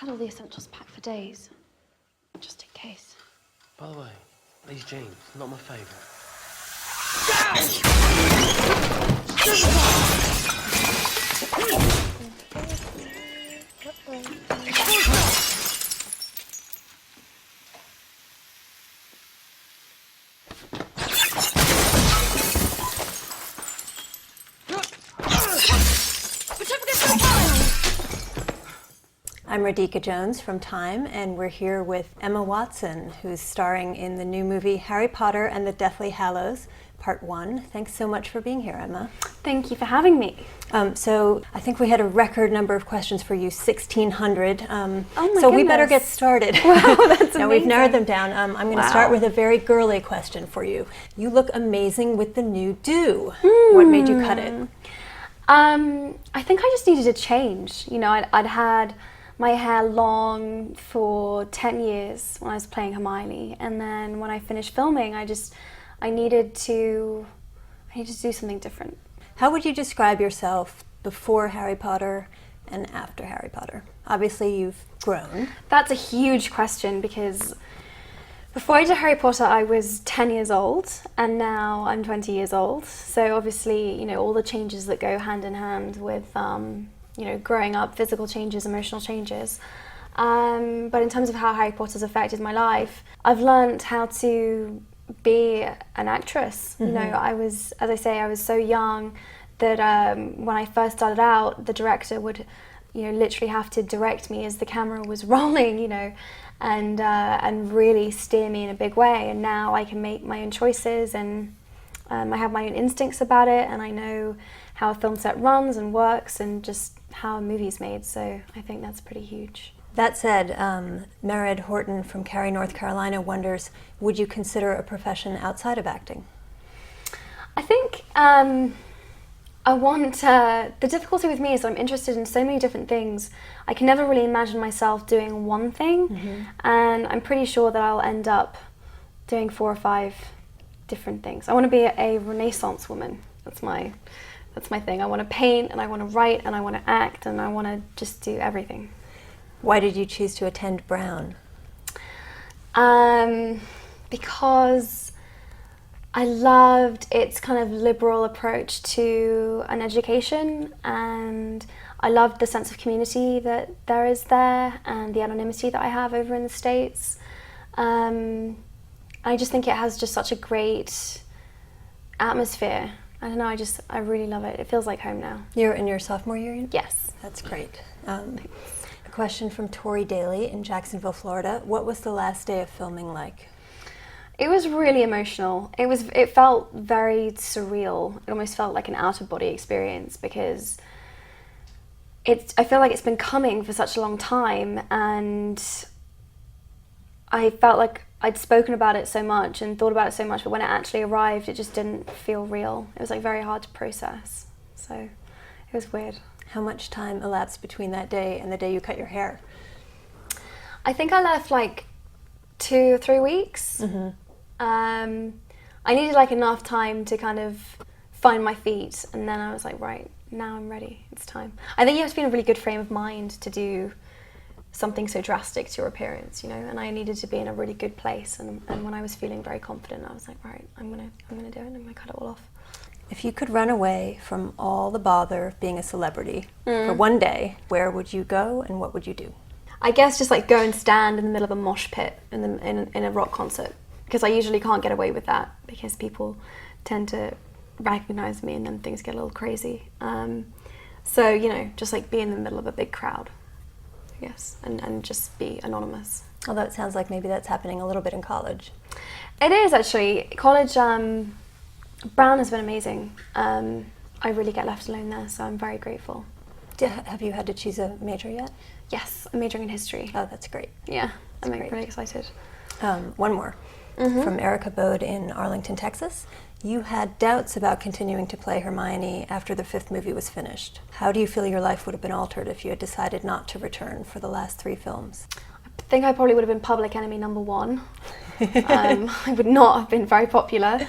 had all the essentials packed for days, just in case. By the way, these jeans, not my favourite. I'm Radhika Jones from Time, and we're here with Emma Watson, who's starring in the new movie Harry Potter and the Deathly Hallows, Part 1. Thanks so much for being here, Emma. Thank you for having me. So I think we had a record number of questions for you, 1,600. Oh my so goodness. we better get started. Wow, that's Now we've amazing. narrowed them down. I'm going to start with a very girly question for you. You look amazing with the new do. What made you cut it? I think I just needed a change. You know, I'd had my hair long for 10 years when I was playing Hermione, and then when I finished filming, I needed to do something different. How would you describe yourself before Harry Potter and after Harry Potter? Obviously, you've grown. That's a huge question, because before I did Harry Potter, I was 10 years old, and now I'm 20 years old. So obviously, you know, all the changes that go hand in hand with, you know, growing up, physical changes, emotional changes. But in terms of how Harry Potter's affected my life, I've learned how to be an actress. You know, I was, as I say, I was so young that when I first started out, the director would, you know, literally have to direct me as the camera was rolling, you know, and really steer me in a big way. And now I can make my own choices, and I have my own instincts about it, and I know how a film set runs and works, and just how a movie's made. So I think that's pretty huge. That said, Mered Horton from Cary, North Carolina wonders, would you consider a profession outside of acting? I think I want, the difficulty with me is I'm interested in so many different things. I can never really imagine myself doing one thing, and I'm pretty sure that I'll end up doing 4 or 5 different things. I want to be a Renaissance woman. That's my thing. I want to paint, and I want to write, and I want to act, and I want to just do everything. Why did you choose to attend Brown? Because I loved its kind of liberal approach to an education, and I loved the sense of community that there is there, and the anonymity that I have over in the States. I just think it has just such a great atmosphere. I don't know, I really love it. It feels like home now. You're in your sophomore year? Yes. That's great. A question from Tori Daly in Jacksonville, Florida. What was the last day of filming like? It was really emotional. It felt very surreal. It almost felt like an out-of-body experience, because I feel like it's been coming for such a long time, and I felt like I'd spoken about it so much and thought about it so much, but when it actually arrived, it just didn't feel real. It was like very hard to process. So it was weird. How much time elapsed between that day and the day you cut your hair? I think I left like 2 or 3 weeks. I needed like enough time to kind of find my feet, and then I was like, right, now I'm ready, it's time. I think you have to be in a really good frame of mind to do something so drastic to your appearance, you know, and I needed to be in a really good place, and when I was feeling very confident, I was like, right, I'm gonna do it, and I'm gonna cut it all off. If you could run away from all the bother of being a celebrity for one day, where would you go and what would you do? I guess just like go and stand in the middle of a mosh pit in a rock concert, because I usually can't get away with that, because people tend to recognize me and then things get a little crazy. So, you know, just like be in the middle of a big crowd, I guess, and just be anonymous. Although it sounds like maybe that's happening a little bit in college. It is actually. College, Brown has been amazing. I really get left alone there, so I'm very grateful. Have you had to choose a major yet? Yes, I'm majoring in history. Oh, that's great. Yeah, I'm great. really excited. One more. From Erica Bode in Arlington, Texas. You had doubts about continuing to play Hermione after the 5th movie was finished. How do you feel your life would have been altered if you had decided not to return for the last 3 films? I think I probably would have been public enemy number 1. I would not have been very popular.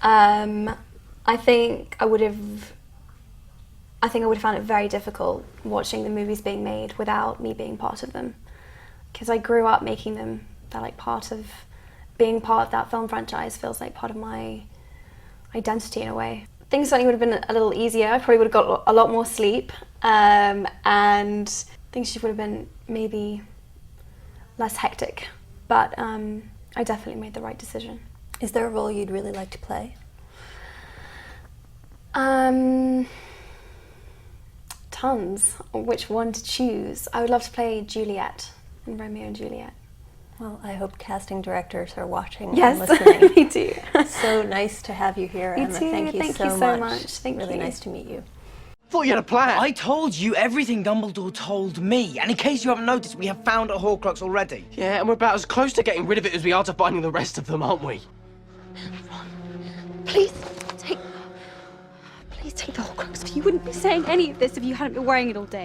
I think I would have I think I would have found it very difficult watching the movies being made without me being part of them. Because I grew up making them. They're like being part of that film franchise feels like part of my identity in a way. I think certainly would have been a little easier. I probably would have got a lot more sleep, and things just would have been maybe less hectic. But I definitely made the right decision. Is there a role you'd really like to play? Tons. Which one to choose? I would love to play Juliet in Romeo and Juliet. Well, I hope casting directors are watching Yes, and listening. me too. So nice to have you here, Me Emma. too. Thank you so much. Thank really you. nice to meet you. Thought you had a plan. I told you everything Dumbledore told me, and in case you haven't noticed, we have found a Horcrux already. Yeah, and we're about as close to getting rid of it as we are to finding the rest of them, aren't we? Please take the Horcrux. You wouldn't be saying any of this if you hadn't been wearing it all day.